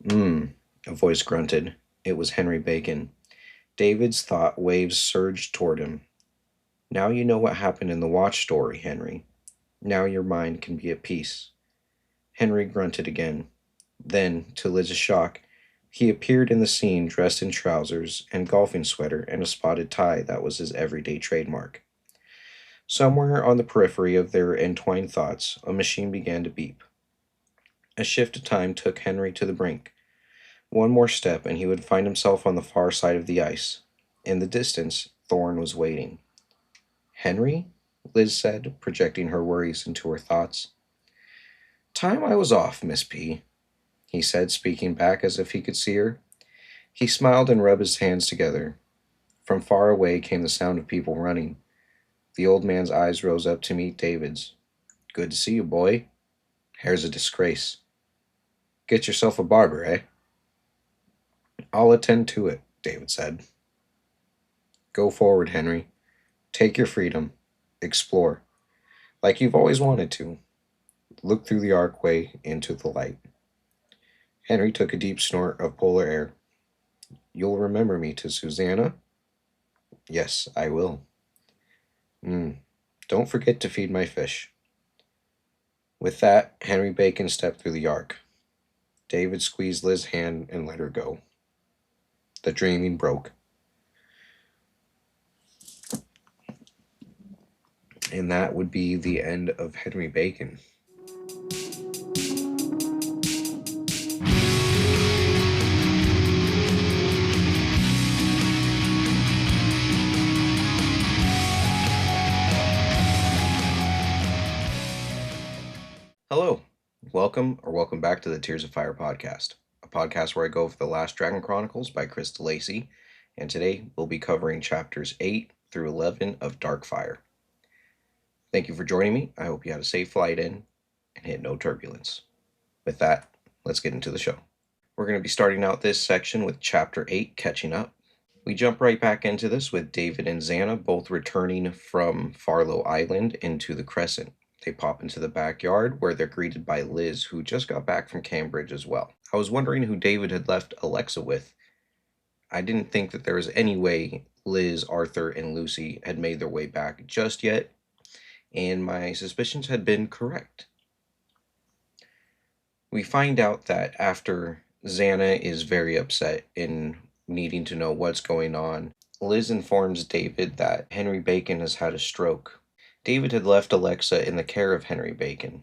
Hmm, a voice grunted. It was Henry Bacon. David's thought waves surged toward him. Now you know what happened in the watch story, Henry. Now your mind can be at peace. Henry grunted again. Then, to Liz's shock, he appeared in the scene dressed in trousers and golfing sweater and a spotted tie that was his everyday trademark. Somewhere on the periphery of their entwined thoughts, a machine began to beep. A shift of time took Henry to the brink. One more step, and he would find himself on the far side of the ice. In the distance, Thorn was waiting. Henry? Liz said, projecting her worries into her thoughts. Time I was off, Miss P, he said, speaking back as if he could see her. He smiled and rubbed his hands together. From far away came the sound of people running. The old man's eyes rose up to meet David's. Good to see you, boy. Hair's a disgrace. Get yourself a barber, eh? I'll attend to it, David said. Go forward, Henry. Take your freedom. Explore. Like you've always wanted to. Look through the archway into the light. Henry took a deep snort of polar air. You'll remember me to Susanna? Yes, I will. Mm. Don't forget to feed my fish. With that, Henry Bacon stepped through the ark. David squeezed Liz's hand and let her go. The dreaming broke. And that would be the end of Henry Bacon. Hello, welcome back to the Tears of Fire podcast, a podcast where I go over the Last Dragon Chronicles by Krista Lacey, and today we'll be covering chapters 8 through 11 of Darkfire. Thank you for joining me. I hope you had a safe flight in and hit no turbulence. With that, let's get into the show. We're going to be starting out this section with chapter 8, Catching Up. We jump right back into this with David and Xana both returning from Farlow Island into the Crescent. They pop into the backyard where they're greeted by Liz, who just got back from Cambridge as well. I was wondering who David had left Alexa with. I didn't think that there was any way Liz, Arthur, and Lucy had made their way back just yet, and my suspicions had been correct. We find out that after Xana is very upset in needing to know what's going on, Liz informs David that Henry Bacon has had a stroke. David had left Alexa in the care of Henry Bacon,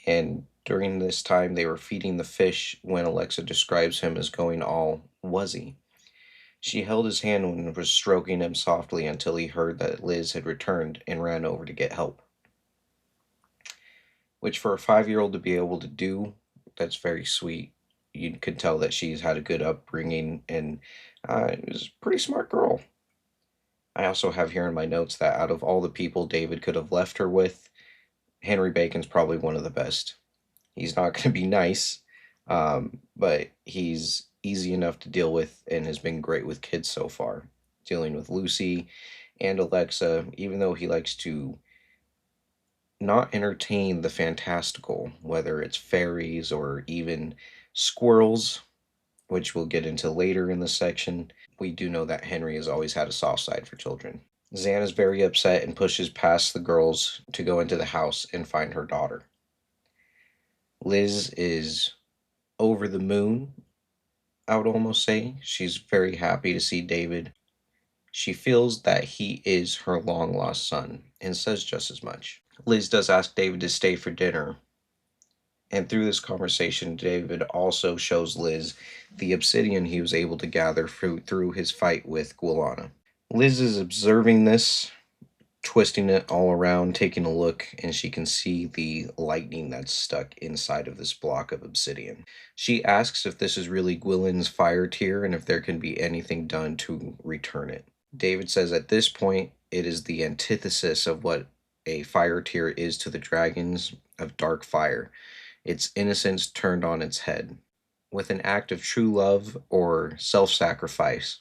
and during this time they were feeding the fish when Alexa describes him as going all wuzzy. She held his hand and was stroking him softly until he heard that Liz had returned and ran over to get help. Which for a 5-year-old to be able to do, that's very sweet. You could tell that she's had a good upbringing and is a pretty smart girl. I also have here in my notes that out of all the people David could have left her with, Henry Bacon's probably one of the best. He's not going to be nice, but he's easy enough to deal with and has been great with kids so far. Dealing with Lucy and Alexa, even though he likes to not entertain the fantastical, whether it's fairies or even squirrels, which we'll get into later in the section. We do know that Henry has always had a soft side for children. Xan is very upset and pushes past the girls to go into the house and find her daughter. Liz is over the moon, I would almost say. She's very happy to see David. She feels that he is her long-lost son and says just as much. Liz does ask David to stay for dinner, and through this conversation, David also shows Liz the obsidian he was able to gather through his fight with Guilana. Liz is observing this, twisting it all around, taking a look, and she can see the lightning that's stuck inside of this block of obsidian. She asks if this is really Gwilyn's fire tear and if there can be anything done to return it. David says at this point, it is the antithesis of what a fire tear is to the dragons of dark fire. Its innocence turned on its head. With an act of true love or self-sacrifice,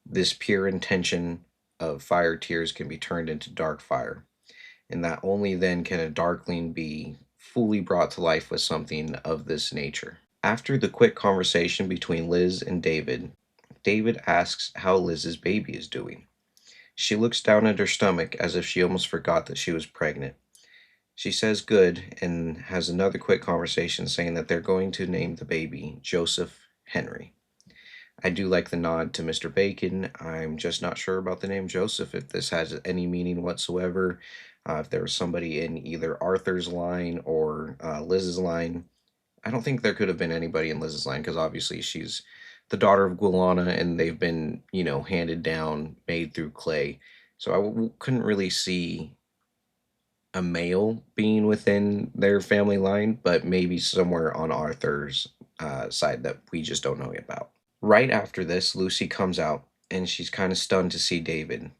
this pure intention of fire tears can be turned into dark fire, and that only then can a darkling be fully brought to life with something of this nature. After the quick conversation between Liz and David, David asks how Liz's baby is doing. She looks down at her stomach as if she almost forgot that she was pregnant. She says good and has another quick conversation saying that they're going to name the baby Joseph Henry. I do like the nod to Mr. Bacon. I'm just not sure about the name Joseph, if this has any meaning whatsoever. If there was somebody in either Arthur's line or Liz's line. I don't think there could have been anybody in Liz's line because obviously she's the daughter of Guilana and they've been, handed down, made through clay. So couldn't really see a male being within their family line, but maybe somewhere on Arthur's side that we just don't know about. Right after this, Lucy comes out and she's kind of stunned to see David.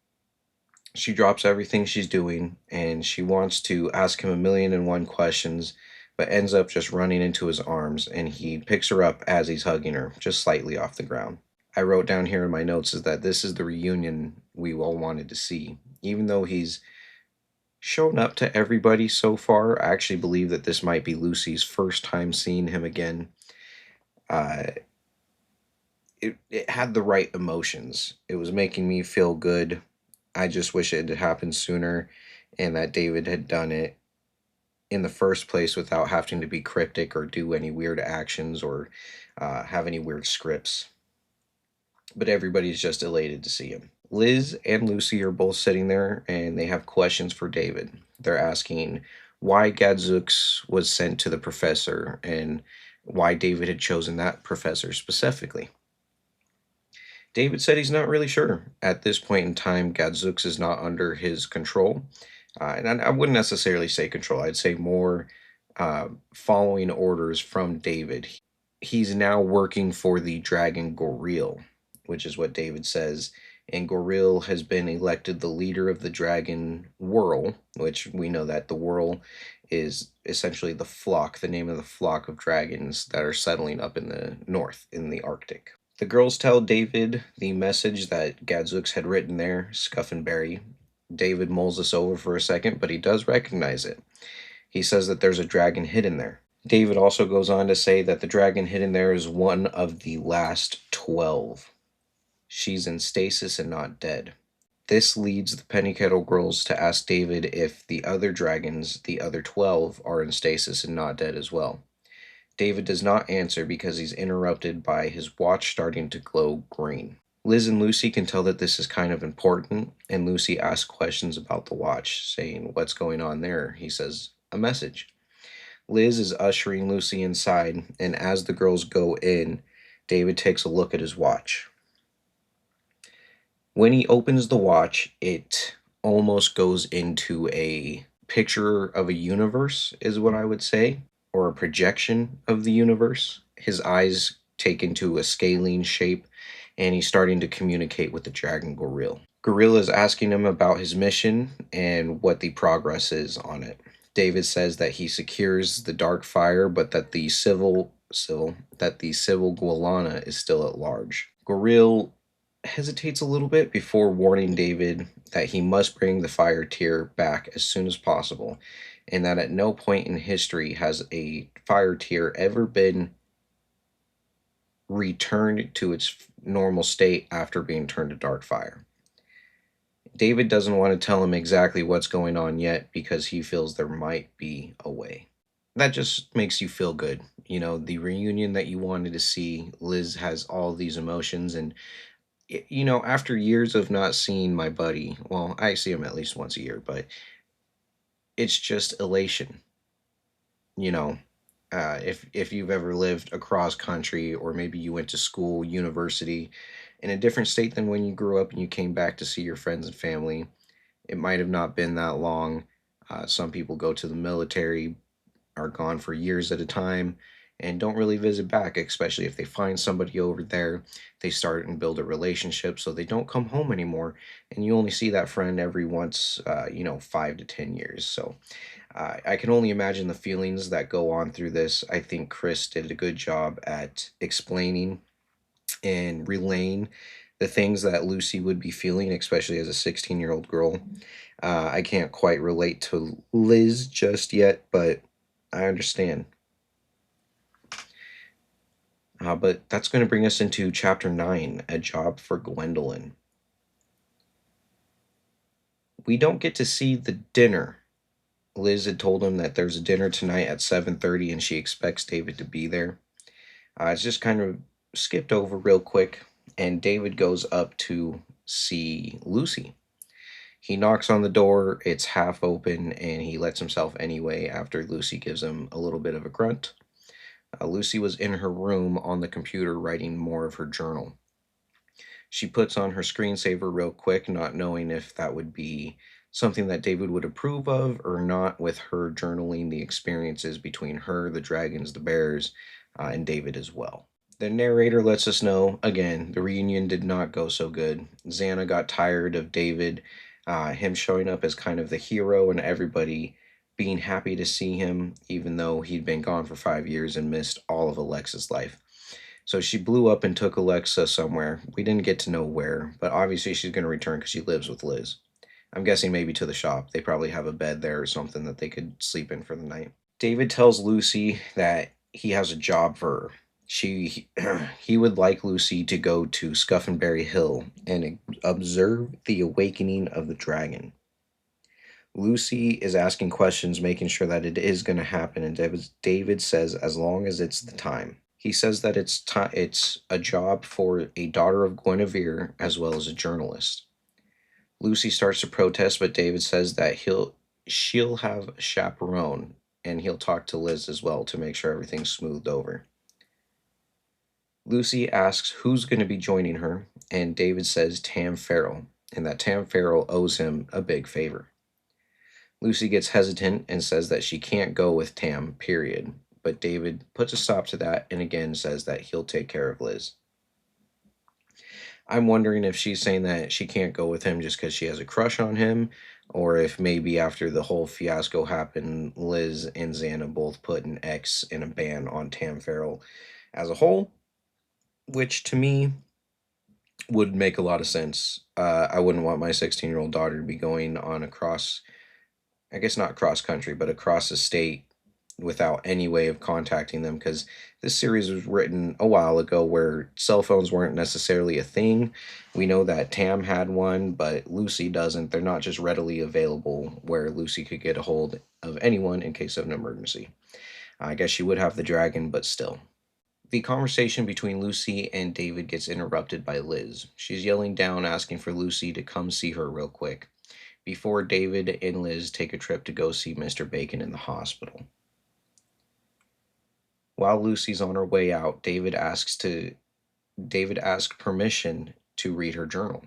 She drops everything she's doing and she wants to ask him a million and one questions, but ends up just running into his arms and he picks her up as he's hugging her, just slightly off the ground. I wrote down here in my notes is that this is the reunion we all wanted to see. Even though he's shown up to everybody so far, I actually believe that this might be Lucy's first time seeing him again. Uh, it had the right emotions. It was making me feel good. I just wish it had happened sooner and that David had done it in the first place without having to be cryptic or do any weird actions or have any weird scripts. But everybody's just elated to see him. Liz and Lucy are both sitting there and they have questions for David. They're asking why Gadzooks was sent to the professor and why David had chosen that professor specifically. David said he's not really sure. At this point in time, Gadzooks is not under his control. And I wouldn't necessarily say control, I'd say more following orders from David. He's now working for the dragon Goril, which is what David says. And Goril has been elected the leader of the dragon whirl, which we know that the whirl is essentially the flock, the name of the flock of dragons that are settling up in the north, in the Arctic. The girls tell David the message that Gadzooks had written there, Scuff and Berry. David mulls this over for a second, but he does recognize it. He says that there's a dragon hidden there. David also goes on to say that the dragon hidden there is one of the last 12. She's in stasis and not dead. This leads the Penny Kettle girls to ask David if the other dragons, the other 12, are in stasis and not dead as well. David does not answer because he's interrupted by his watch starting to glow green. Liz and Lucy can tell that this is kind of important, and Lucy asks questions about the watch, saying, "What's going on there?" He says, "A message." Liz is ushering Lucy inside, and as the girls go in, David takes a look at his watch. When he opens the watch, it almost goes into a picture of a universe, is what I would say, or a projection of the universe. His eyes take into a scalene shape, and he's starting to communicate with the dragon Gorilla. Gorilla is asking him about his mission and what the progress is on it. David says that he secures the dark fire, but that the civil Gualana is still at large. Gorilla hesitates a little bit before warning David that he must bring the fire tier back as soon as possible, and that at no point in history has a fire tier ever been returned to its normal state after being turned to dark fire. David doesn't want to tell him exactly what's going on yet because he feels there might be a way. That just makes you feel good. The reunion that you wanted to see. Liz has all these emotions, and after years of not seeing my buddy, well, I see him at least once a year, but it's just elation. You know, if you've ever lived across country or maybe you went to school, university in a different state than when you grew up and you came back to see your friends and family, it might have not been that long. Some people go to the military, are gone for years at a time, and don't really visit back, especially if they find somebody over there. They start and build a relationship, so they don't come home anymore, and you only see that friend every once, 5 to 10 years. So I can only imagine the feelings that go on through this. I think Chris did a good job at explaining and relaying the things that Lucy would be feeling, especially as a 16-year-old girl. I can't quite relate to Liz just yet, but I understand. But that's going to bring us into chapter 9, A Job for Gwendolyn. We don't get to see the dinner. Liz had told him that there's a dinner tonight at 7:30 and she expects David to be there. It's just kind of skipped over real quick, and David goes up to see Lucy. He knocks on the door, it's half open, and he lets himself anyway after Lucy gives him a little bit of a grunt. Lucy was in her room on the computer writing more of her journal. She puts on her screensaver real quick, not knowing if that would be something that David would approve of or not, with her journaling the experiences between her, the dragons, the bears, and David as well. The narrator lets us know again the reunion did not go so good. Xana got tired of David, him showing up as kind of the hero and everybody being happy to see him, even though he'd been gone for 5 years and missed all of Alexa's life. So she blew up and took Alexa somewhere. We didn't get to know where, but obviously she's going to return because she lives with Liz. I'm guessing maybe to the shop. They probably have a bed there or something that they could sleep in for the night. David tells Lucy that he has a job for her. He would like Lucy to go to Scuffinberry Hill and observe the awakening of the dragon. Lucy is asking questions, making sure that it is going to happen, and David says as long as it's the time. He says that it's a job for a daughter of Guinevere as well as a journalist. Lucy starts to protest, but David says that she'll have a chaperone, and he'll talk to Liz as well to make sure everything's smoothed over. Lucy asks who's going to be joining her, and David says Tam Farrell, and that Tam Farrell owes him a big favor. Lucy gets hesitant and says that she can't go with Tam, period. But David puts a stop to that and again says that he'll take care of Liz. I'm wondering if she's saying that she can't go with him just because she has a crush on him, or if maybe after the whole fiasco happened, Liz and Xana both put an X and a ban on Tam Farrell as a whole, which to me would make a lot of sense. I wouldn't want my 16-year-old daughter to be going on across, I guess not cross country, but across the state without any way of contacting them, because this series was written a while ago where cell phones weren't necessarily a thing. We know that Tam had one, but Lucy doesn't. They're not just readily available where Lucy could get a hold of anyone in case of an emergency. I guess she would have the dragon, but still. The conversation between Lucy and David gets interrupted by Liz. She's yelling down, asking for Lucy to come see her real quick before David and Liz take a trip to go see Mr. Bacon in the hospital. While Lucy's on her way out, David asks permission to read her journal.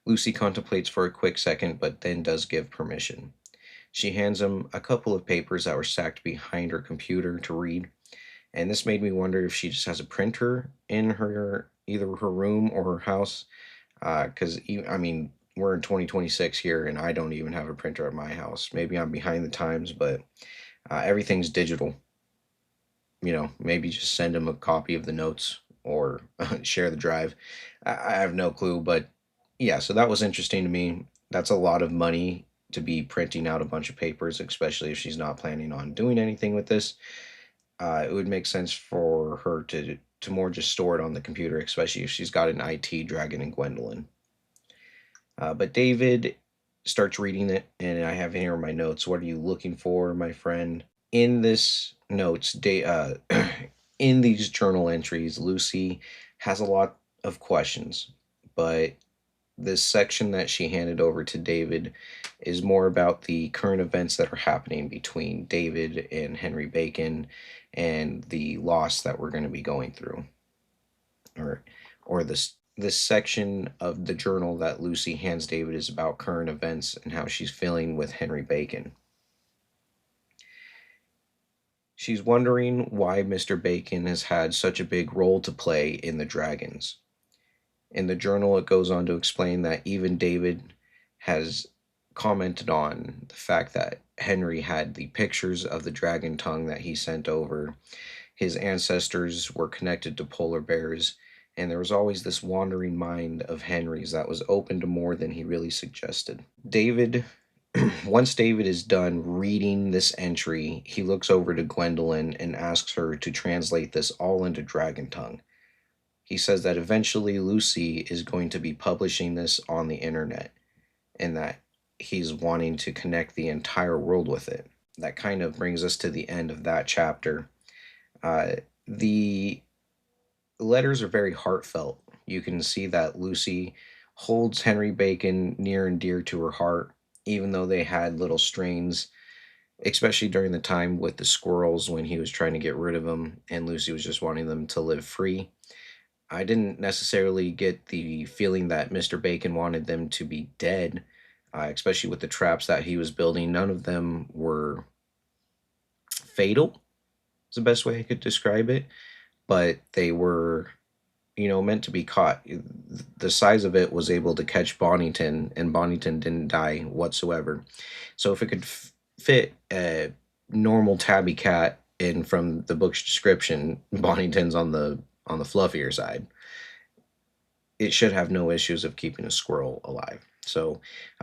Lucy contemplates for a quick second, but then does give permission. She hands him a couple of papers that were stacked behind her computer to read, and this made me wonder if she just has a printer in her either her room or her house. Because I mean, we're in 2026 here, and I don't even have a printer at my house. Maybe I'm behind the times, but everything's digital. Maybe just send them a copy of the notes or share the drive. I have no clue, but yeah, so that was interesting to me. That's a lot of money to be printing out a bunch of papers, especially if she's not planning on doing anything with this. It would make sense for her to more just store it on the computer, especially if she's got an IT dragon and Gwendolyn. But David starts reading it, and I have here in my notes. What are you looking for, my friend? In this notes, in these journal entries, Lucy has a lot of questions, but this section that she handed over to David is more about the current events that are happening between David and Henry Bacon and the loss that we're going to be going through. Or this section of the journal that Lucy hands David is about current events and how she's feeling with Henry Bacon. She's wondering why Mr. Bacon has had such a big role to play in the dragons. In the journal, it goes on to explain that even David has commented on the fact that Henry had the pictures of the dragon tongue that he sent over. His ancestors were connected to polar bears, and there was always this wandering mind of Henry's that was open to more than he really suggested. David Once David is done reading this entry, he looks over to Gwendolyn and asks her to translate this all into dragon tongue. He says that eventually Lucy is going to be publishing this on the internet and that he's wanting to connect the entire world with it. That kind of brings us to the end of that chapter. The letters are very heartfelt. You can see that Lucy holds Henry Bacon near and dear to her heart, even though they had little strains, especially during the time with the squirrels when he was trying to get rid of them and Lucy was just wanting them to live free. I didn't necessarily get the feeling that Mr. Bacon wanted them to be dead, especially with the traps that he was building. None of them were fatal, is the best way I could describe it, but they were, meant to be caught. The size of it was able to catch Bonington, and Bonington didn't die whatsoever. So if it could fit a normal tabby cat, and from the book's description, Bonington's on the fluffier side, it should have no issues of keeping a squirrel alive. So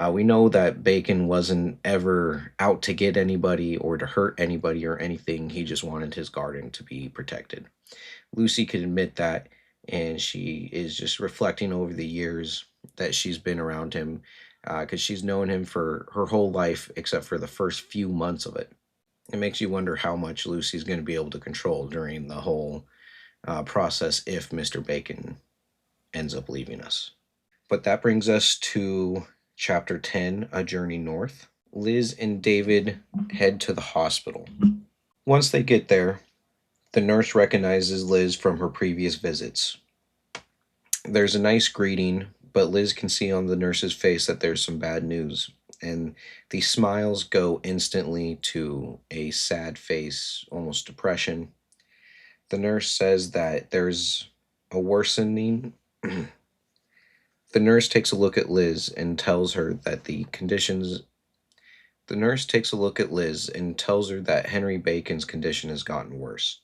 we know that Bacon wasn't ever out to get anybody or to hurt anybody or anything. He just wanted his garden to be protected. Lucy could admit that, and she is just reflecting over the years that she's been around him because she's known him for her whole life except for the first few months of it. It makes you wonder how much Lucy's going to be able to control during the whole process if Mr. Bacon ends up leaving us. But that brings us to chapter 10, A Journey North. Liz and David head to the hospital. Once they get there, the nurse recognizes Liz from her previous visits. There's a nice greeting, but Liz can see on the nurse's face that there's some bad news, and the smiles go instantly to a sad face, almost depression. The nurse says that there's a worsening. The nurse takes a look at Liz and tells her that the conditions. The nurse takes a look at Liz and tells her that Henry Bacon's condition has gotten worse.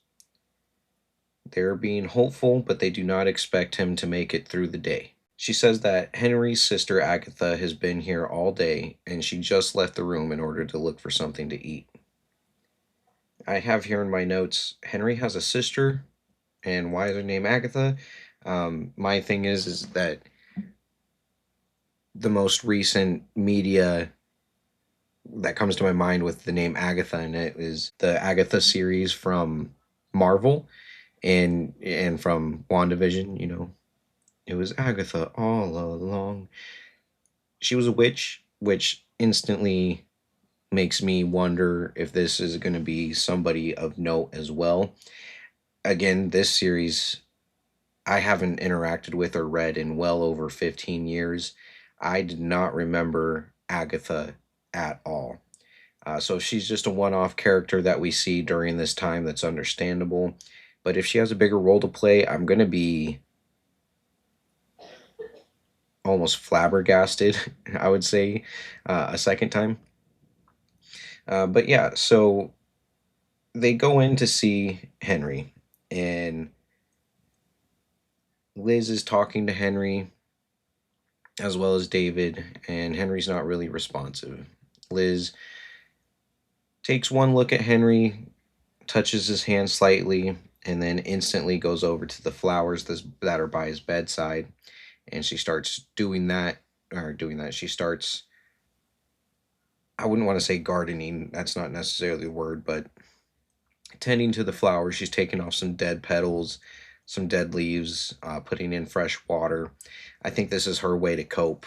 They're being hopeful, but they do not expect him to make it through the day. She says that Henry's sister Agatha has been here all day and she just left the room in order to look for something to eat. I have here in my notes Henry has a sister, and why is her name Agatha? My thing is that the most recent media that comes to my mind with the name Agatha in it is the Agatha series from Marvel and from WandaVision, it was Agatha all along. She was a witch, which instantly makes me wonder if this is going to be somebody of note as well. Again, this series I haven't interacted with or read in well over 15 years. I did not remember Agatha at all. So if she's just a one off character that we see during this time, that's understandable. But if she has a bigger role to play, I'm going to be almost flabbergasted, I would say, a second time. But yeah, so they go in to see Henry, and Liz is talking to Henry as well as David, and Henry's not really responsive. Liz takes one look at Henry, touches his hand slightly, and then instantly goes over to the flowers that are by his bedside, and she starts she starts, I wouldn't want to say gardening, that's not necessarily a word, but tending to the flowers. She's taking off some dead petals, some dead leaves, putting in fresh water. I think this is her way to cope.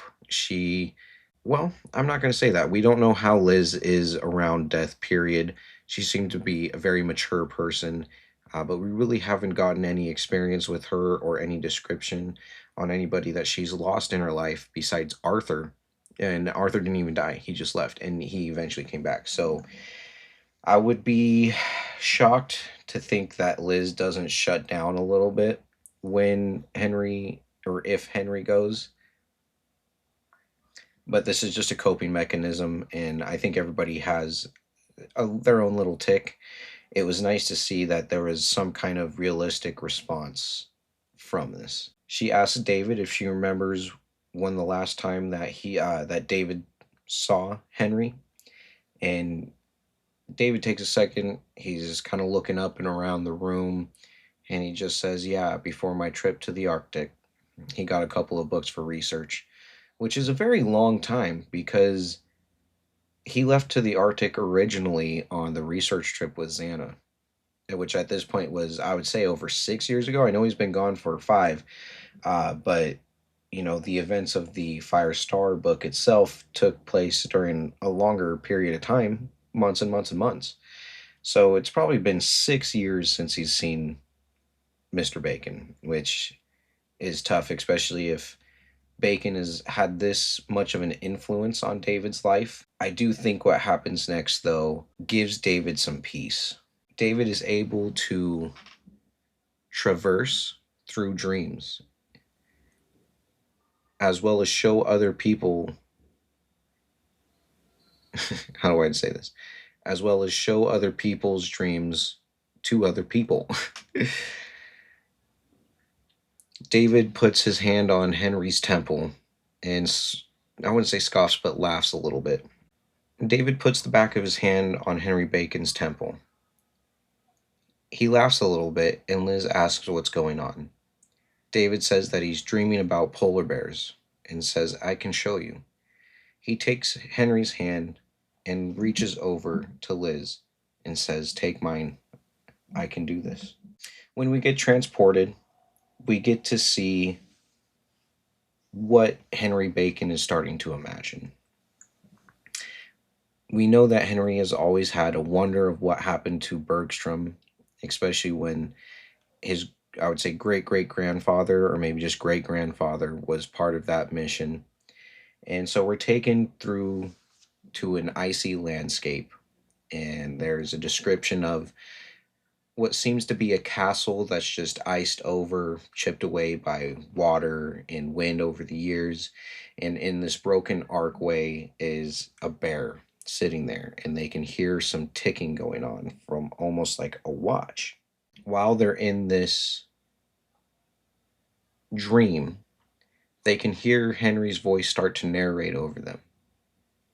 Well, I'm not going to say that. We don't know how Liz is around death, period. She seemed to be a very mature person, but we really haven't gotten any experience with her or any description on anybody that she's lost in her life besides Arthur. And Arthur didn't even die. He just left, and he eventually came back. So I would be shocked to think that Liz doesn't shut down a little bit when Henry or if Henry goes. But this is just a coping mechanism, and I think everybody has their own little tick. It was nice to see that there was some kind of realistic response from this. She asked David if she remembers when the last time that David saw Henry. And David takes a second. He's kind of looking up and around the room, and he just says, "Yeah, before my trip to the Arctic, he got a couple of books for research," which is a very long time because he left to the Arctic originally on the research trip with Xana, which at this point was, I would say, over 6 years ago. I know he's been gone for five, but the events of the Fire Star book itself took place during a longer period of time, months and months and months. So it's probably been 6 years since he's seen Mr. Bacon, which is tough, especially if Bacon has had this much of an influence on David's life. I do think what happens next, though, gives David some peace. David is able to traverse through dreams, as well as show other people, how do I say this? As well as show other people's dreams to other people. David puts his hand on Henry's temple and I wouldn't say scoffs, but laughs a little bit. David puts the back of his hand on Henry Bacon's temple. He laughs a little bit, and Liz asks what's going on. David says that he's dreaming about polar bears and says, "I can show you." He takes Henry's hand and reaches over to Liz and says, "Take mine. I can do this." When we get transported, we get to see what Henry Bacon is starting to imagine. We know that Henry has always had a wonder of what happened to Bergstrom, especially when his, I would say, great great grandfather, or maybe just great grandfather, was part of that mission. And so we're taken through to an icy landscape, and there's a description of what seems to be a castle that's just iced over, chipped away by water and wind over the years. And in this broken archway is a bear sitting there, and they can hear some ticking going on from almost like a watch. While they're in this dream, they can hear Henry's voice start to narrate over them.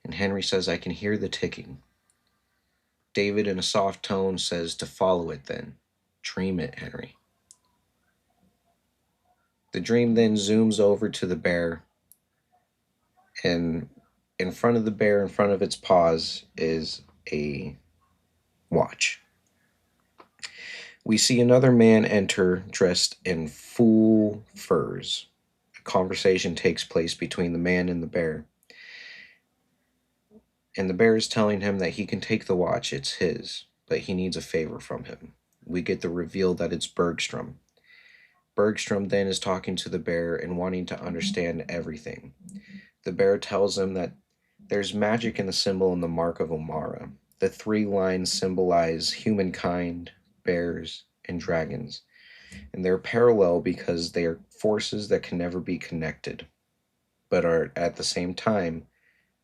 And Henry says, "I can hear the ticking." David, in a soft tone, says to follow it then. Dream it, Henry. The dream then zooms over to the bear, and in front of the bear, in front of its paws, is a watch. We see another man enter dressed in full furs. A conversation takes place between the man and the bear. And the bear is telling him that he can take the watch, it's his, but he needs a favor from him. We get the reveal that it's Bergstrom. Bergstrom then is talking to the bear and wanting to understand everything. The bear tells him that there's magic in the symbol and the mark of Omara. The three lines symbolize humankind, bears, and dragons. And they're parallel because they are forces that can never be connected, but are at the same time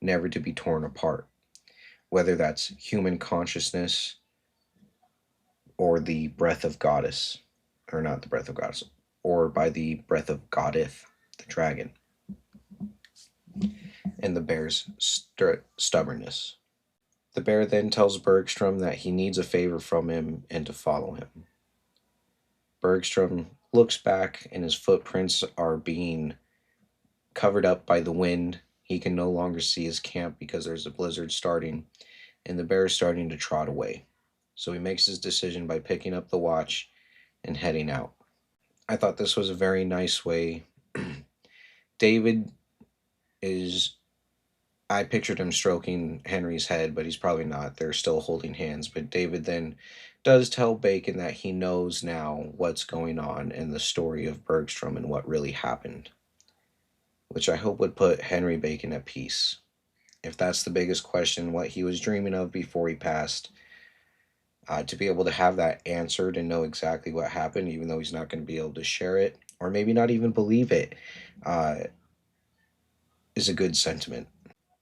never to be torn apart. Whether that's human consciousness or the breath of goddess, or not the breath of goddess, or by the breath of Goddeth, the dragon, and the bear's stubbornness. The bear then tells Bergstrom that he needs a favor from him and to follow him. Bergstrom looks back, and his footprints are being covered up by the wind. He can no longer see his camp because there's a blizzard starting, and the bear is starting to trot away. So he makes his decision by picking up the watch and heading out. I thought this was a very nice way. David is, I pictured him stroking Henry's head, but he's probably not. They're still holding hands. But David then does tell Bacon that he knows now what's going on in the story of Bergstrom and what really happened, which I hope would put Henry Bacon at peace. If that's the biggest question, what he was dreaming of before he passed, to be able to have that answered and know exactly what happened, even though he's not going to be able to share it, or maybe not even believe it, uh, is a good sentiment.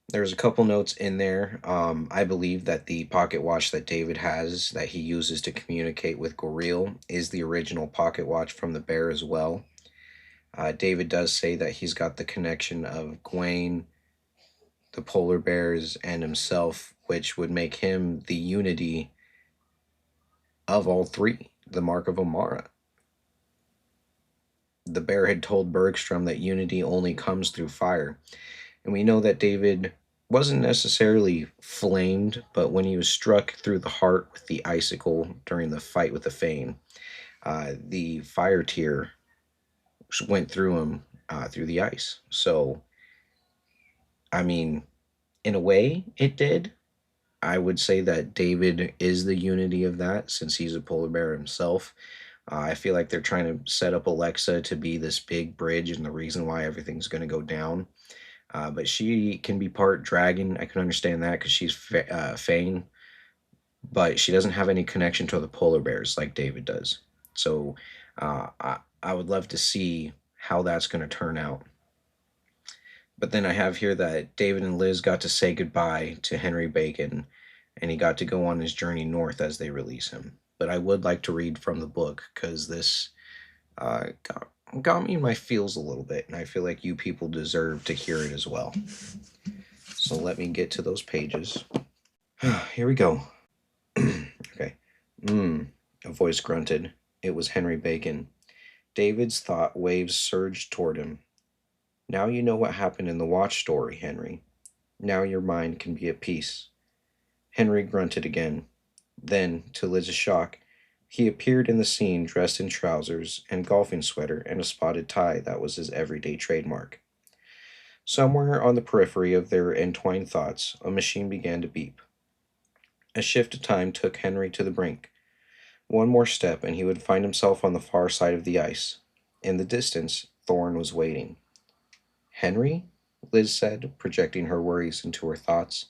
There's a couple notes in there. I believe that the pocket watch that David has that he uses to communicate with Goril is the original pocket watch from the bear as well. David does say that he's got the connection of Gwaine the polar bears and himself, which would make him the unity of all three, the Mark of Omara. The bear had told Bergstrom that unity only comes through fire, and we know that David wasn't necessarily flamed, but when he was struck through the heart with the icicle during the fight with the Fane, the fire tear went through him through the ice. So, I mean, in a way, it did. I would say that David is the unity of that since he's a polar bear himself. I feel like they're trying to set up Alexa to be this big bridge and the reason why everything's going to go down. But she can be part dragon. I can understand that because she's Fang, but she doesn't have any connection to the polar bears like David does. So I would love to see how that's going to turn out. But then I have here that David and Liz got to say goodbye to Henry Bacon and he got to go on his journey north as they release him. But I would like to read from the book because this got me in my feels a little bit, and I feel like you people deserve to hear it as well. So let me get to those pages. Here we go. Okay. A voice grunted. It was Henry Bacon. David's thought waves surged toward him. Now you know what happened in the watch story, Henry. Now your mind can be at peace. Henry grunted again. Then, to Liz's shock, he appeared in the scene dressed in trousers and golfing sweater and a spotted tie that was his everyday trademark. Somewhere on the periphery of their entwined thoughts, a machine began to beep. A shift of time took Henry to the brink. One more step and he would find himself on the far side of the ice. In the distance, Thorn was waiting. Henry? Liz said, projecting her worries into her thoughts.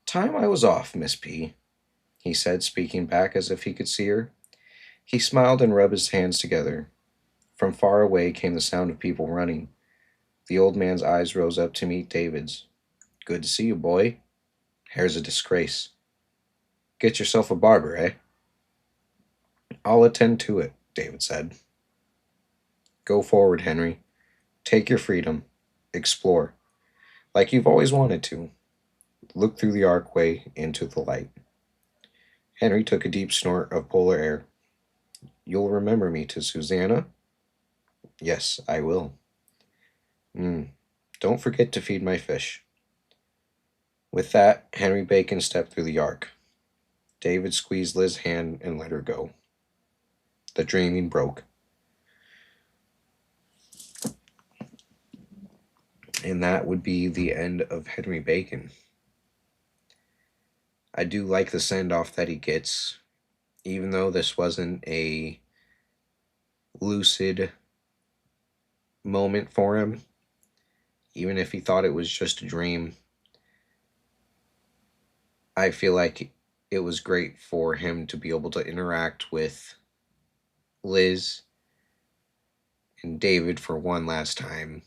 Time I was off, Miss P, he said, speaking back as if he could see her. He smiled and rubbed his hands together. From far away came the sound of people running. The old man's eyes rose up to meet David's. Good to see you, boy. Hair's a disgrace. Get yourself a barber, eh? I'll attend to it, David said. Go forward, Henry. Take your freedom. Explore. Like you've always wanted to. Look through the archway into the light. Henry took a deep snort of polar air. You'll remember me to Susanna? Yes, I will. Don't forget to feed my fish. With that, Henry Bacon stepped through the ark. David squeezed Liz's hand and let her go. The dreaming broke. And that would be the end of Henry Bacon. I do like the send off that he gets, even though this wasn't a lucid moment for him, even if he thought it was just a dream. I feel like it was great for him to be able to interact with Liz and David for one last time,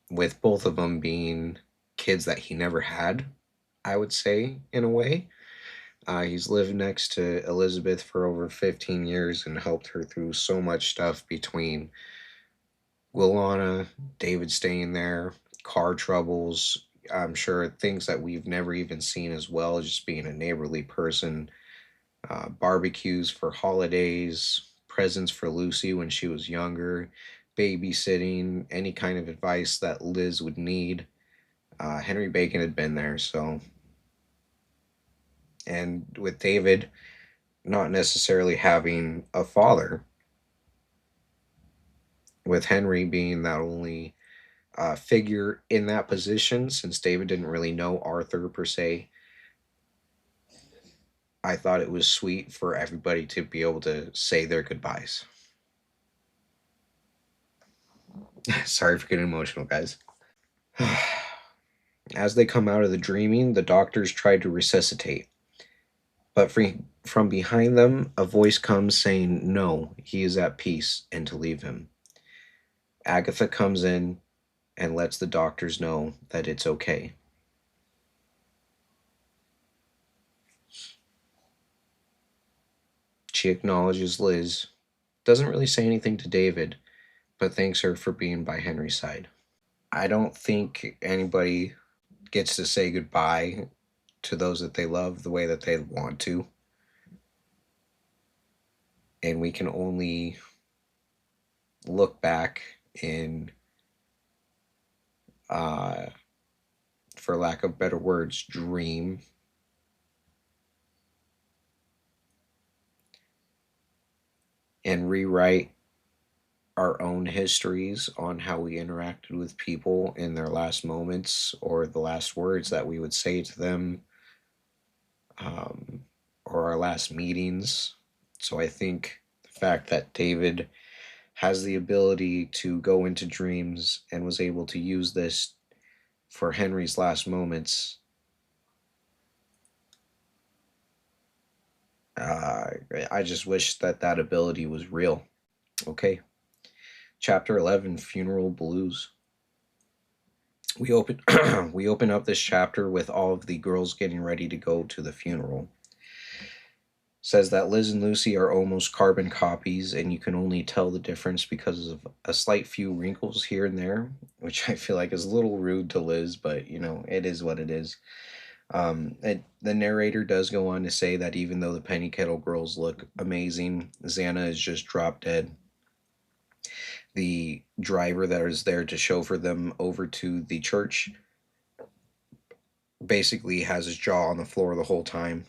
with both of them being kids that he never had, I would say, in a way. He's lived next to Elizabeth for over 15 years and helped her through so much stuff between Wilana, David staying there, car troubles. I'm sure things that we've never even seen as well, just being a neighborly person, barbecues for holidays, presents for Lucy when she was younger, babysitting, any kind of advice that Liz would need. Henry Bacon had been there, so. And with David not necessarily having a father, with Henry being that only figure in that position, since David didn't really know Arthur per se, I thought it was sweet for everybody to be able to say their goodbyes. Sorry for getting emotional, guys. As they come out of the dreaming, the doctors try to resuscitate. But from behind them, a voice comes saying, no, he is at peace, and to leave him. Agatha comes in and lets the doctors know that it's okay. She acknowledges Liz, doesn't really say anything to David, but thanks her for being by Henry's side. I don't think anybody gets to say goodbye to those that they love the way that they want to. And we can only look back and, uh, for lack of better words, dream and rewrite our own histories on how we interacted with people in their last moments or the last words that we would say to them, um, or our last meetings. So I think the fact that David has the ability to go into dreams and was able to use this for Henry's last moments, uh, I just wish that that ability was real. Okay, chapter 11, Funeral Blues. We open we open up this chapter with all of the girls getting ready to go to the funeral. Says that Liz and Lucy are almost carbon copies, and you can only tell the difference because of a slight few wrinkles here and there, which I feel like is a little rude to Liz, but it is what it is. The narrator does go on to say that even though the Penny Kettle girls look amazing, Xana is just drop dead. The driver that is there to chauffeur them over to the church basically has his jaw on the floor the whole time.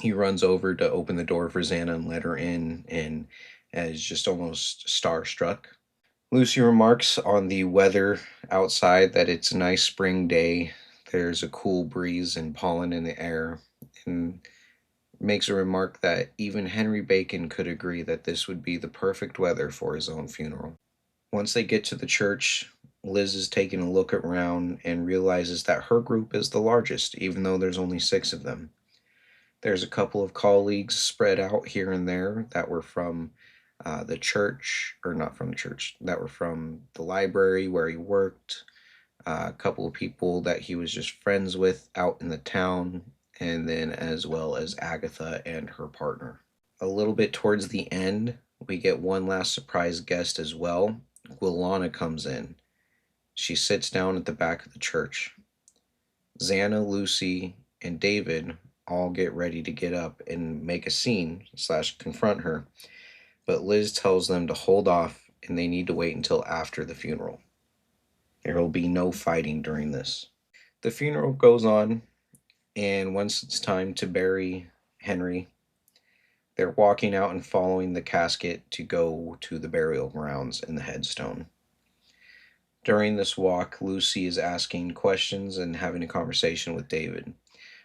He runs over to open the door for Xana and let her in, and is just almost starstruck. Lucy remarks on the weather outside that it's a nice spring day. There's a cool breeze and pollen in the air, and makes a remark that even Henry Bacon could agree that this would be the perfect weather for his own funeral. Once they get to the church, Liz is taking a look around and realizes that her group is the largest, even though there's only six of them. There's a couple of colleagues spread out here and there that were from the church, or not from the church, that were from the library where he worked, a couple of people that he was just friends with out in the town, and then as well as Agatha and her partner. A little bit towards the end, we get one last surprise guest as well. Guilana comes in. She sits down at the back of the church. Xana, Lucy, and David all get ready to get up and make a scene slash confront her, but Liz tells them to hold off and they need to wait until after the funeral. There will be no fighting during this. The funeral goes on, and once it's time to bury Henry, they're walking out and following the casket to go to the burial grounds and the headstone. During this walk, Lucy is asking questions and having a conversation with David.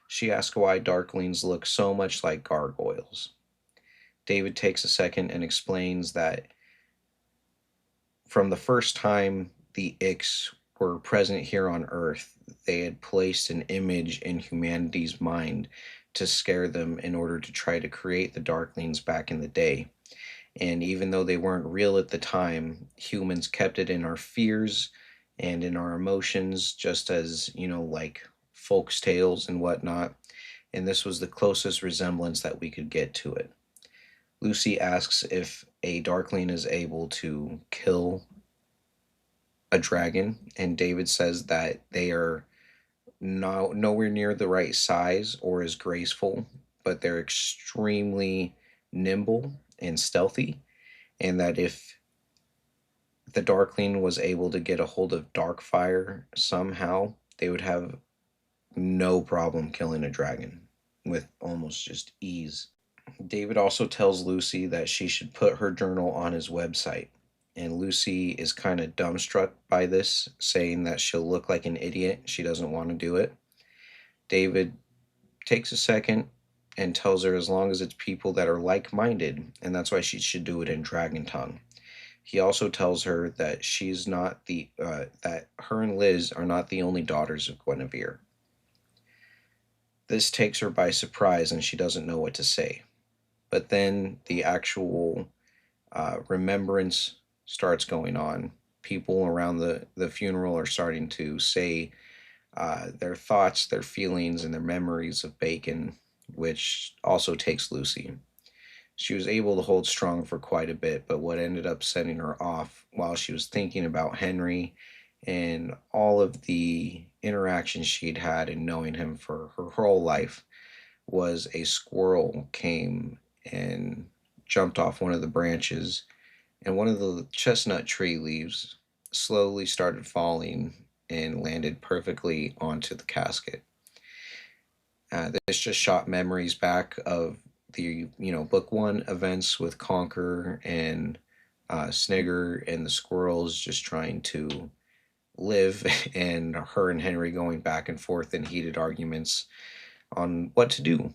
She asks why darklings look so much like gargoyles. David takes a second and explains that from the first time the Ix were present here on Earth, they had placed an image in humanity's mind to scare them in order to try to create the darklings back in the day. And even though they weren't real at the time, humans kept it in our fears and in our emotions, just as, like folks' tales and whatnot. And this was the closest resemblance that we could get to it. Lucy asks if a Darkling is able to kill a dragon, and David says that they are nowhere near the right size or as graceful, but they're extremely nimble and stealthy, and that if the Darkling was able to get a hold of Darkfire somehow, they would have no problem killing a dragon with almost just ease. David also tells Lucy that she should put her journal on his website. And Lucy is kind of dumbstruck by this, saying that she'll look like an idiot. She doesn't want to do it. David takes a second and tells her as long as it's people that are like minded, and that's why she should do it in Dragon Tongue. He also tells her that she's not that her and Liz are not the only daughters of Guinevere. This takes her by surprise, and she doesn't know what to say. But then the actual remembrance starts going on. People around the funeral are starting to say their thoughts, their feelings, and their memories of Bacon, which also takes Lucy. She was able to hold strong for quite a bit, but what ended up setting her off while she was thinking about Henry and all of the interaction she'd had in knowing him for her whole life was a squirrel came and jumped off one of the branches, and one of the chestnut tree leaves slowly started falling and landed perfectly onto the casket. This just shot memories back of the book one events with Conquer and Snigger and the squirrels just trying to live, and her and Henry going back and forth in heated arguments on what to do.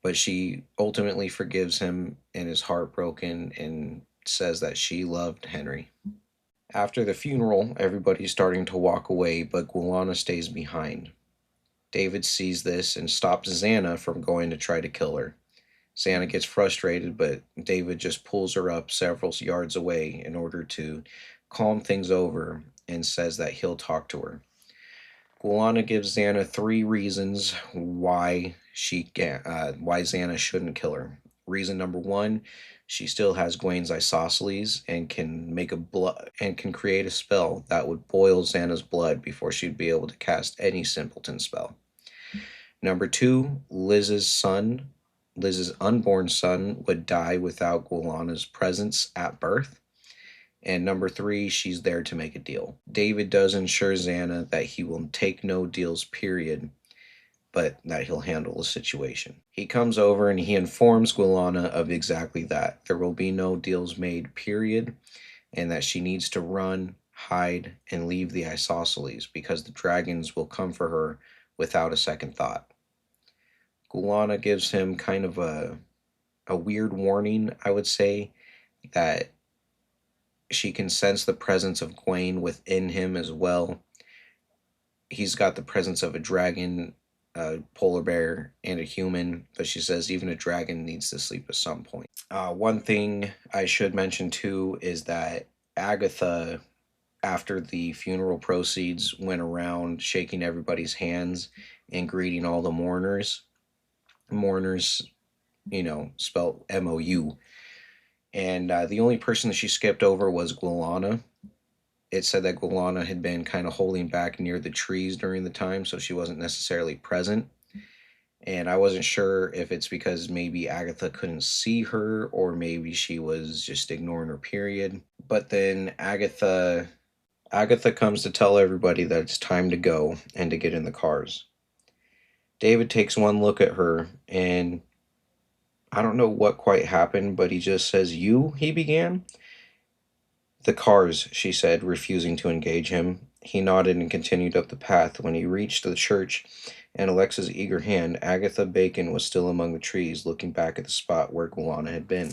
But she ultimately forgives him and is heartbroken and says that she loved Henry. After the funeral, everybody's starting to walk away, but Guilana stays behind. David sees this and stops Xana from going to try to kill her. Xana gets frustrated, but David just pulls her up several yards away in order to calm things over and says that he'll talk to her. Guilana gives Xana three reasons why Xana shouldn't kill her. Reason number one, she still has Gwen's isosceles and can make a blood and can create a spell that would boil Xana's blood before she'd be able to cast any simpleton spell. Number two, Liz's unborn son, would die without Guilana's presence at birth. And number three, she's there to make a deal. David does ensure Xana that he will take no deals, period, but that he'll handle the situation. He comes over and he informs Guilana of exactly that. There will be no deals made, period, and that she needs to run, hide, and leave the isosceles because the dragons will come for her without a second thought. Guilana gives him kind of a weird warning, I would say, that she can sense the presence of Gwen within him as well. He's got the presence of a dragon, a polar bear, and a human, but she says even a dragon needs to sleep at some point. One thing I should mention too is that Agatha, after the funeral proceeds, went around shaking everybody's hands and greeting all the mourners. Mourners, spelled MOU. And the only person that she skipped over was Guilana. It said that Guilana had been kind of holding back near the trees during the time, so she wasn't necessarily present. And I wasn't sure if it's because maybe Agatha couldn't see her or maybe she was just ignoring her period. But then Agatha comes to tell everybody that it's time to go and to get in the cars. David takes one look at her and I don't know what quite happened, but he just says, "You," he began. "The cars," she said, refusing to engage him. He nodded and continued up the path. When he reached the church and Alexa's eager hand, Agatha Bacon was still among the trees, looking back at the spot where Guilana had been.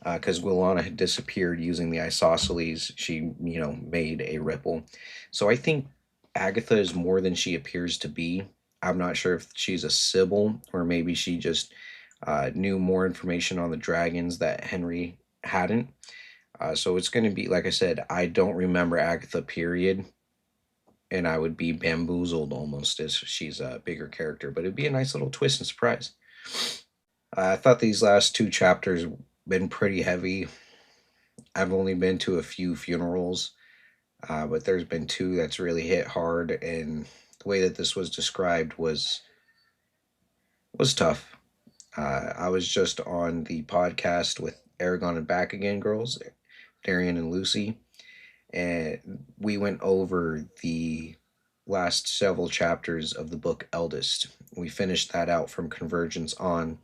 Because Guilana had disappeared using the isosceles, she, made a ripple. So I think Agatha is more than she appears to be. I'm not sure if she's a Sybil or maybe she just knew more information on the dragons that Henry hadn't. So it's going to be, like I said, I don't remember Agatha, period. And I would be bamboozled almost as she's a bigger character, but it'd be a nice little twist and surprise. I thought these last two chapters been pretty heavy. I've only been to a few funerals, but there's been two that's really hit hard, and the way that this was described was tough. I was just on the podcast with Aragon and Back Again girls, Darian and Lucy, and we went over the last several chapters of the book Eldest. We finished that out from Convergence on.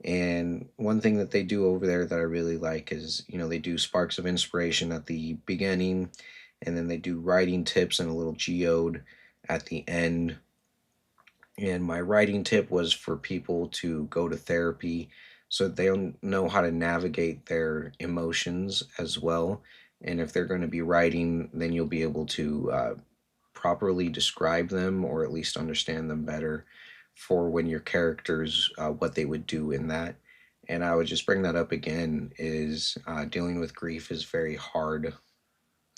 And one thing that they do over there that I really like is, they do sparks of inspiration at the beginning, and then they do writing tips and a little geode at the end. And my writing tip was for people to go to therapy so that they know how to navigate their emotions as well. And if they're going to be writing, then you'll be able to properly describe them or at least understand them better for when your characters, what they would do in that. And I would just bring that up again is dealing with grief is very hard.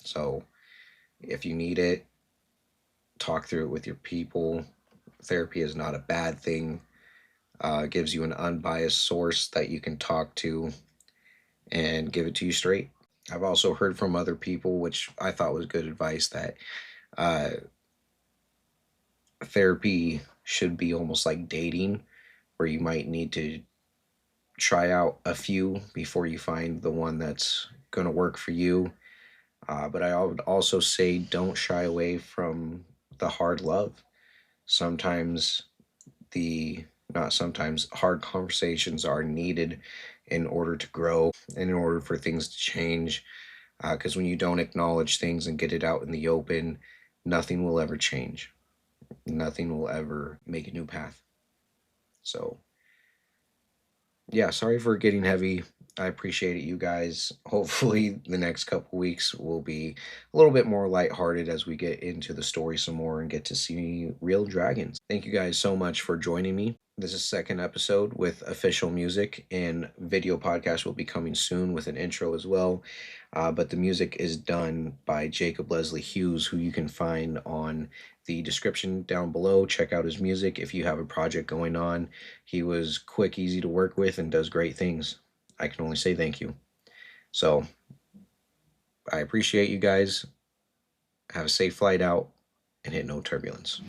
So if you need it, talk through it with your people. Therapy is not a bad thing. It gives you an unbiased source that you can talk to and give it to you straight. I've also heard from other people, which I thought was good advice, that uh, therapy should be almost like dating, where you might need to try out a few before you find the one that's going to work for you. But I would also say don't shy away from the hard love. Sometimes the not sometimes hard conversations are needed in order to grow and in order for things to change. Because when you don't acknowledge things and get it out in the open, nothing will ever change. Nothing will ever make a new path. So yeah, sorry for getting heavy. I appreciate it, you guys. Hopefully, the next couple weeks will be a little bit more lighthearted as we get into the story some more and get to see real dragons. Thank you guys so much for joining me. This is second episode with official music, and video podcast will be coming soon with an intro as well. But the music is done by Jacob Leslie Hughes, who you can find on the description down below. Check out his music if you have a project going on. He was quick, easy to work with, and does great things. I can only say thank you. So I appreciate you guys. Have a safe flight out and hit no turbulence.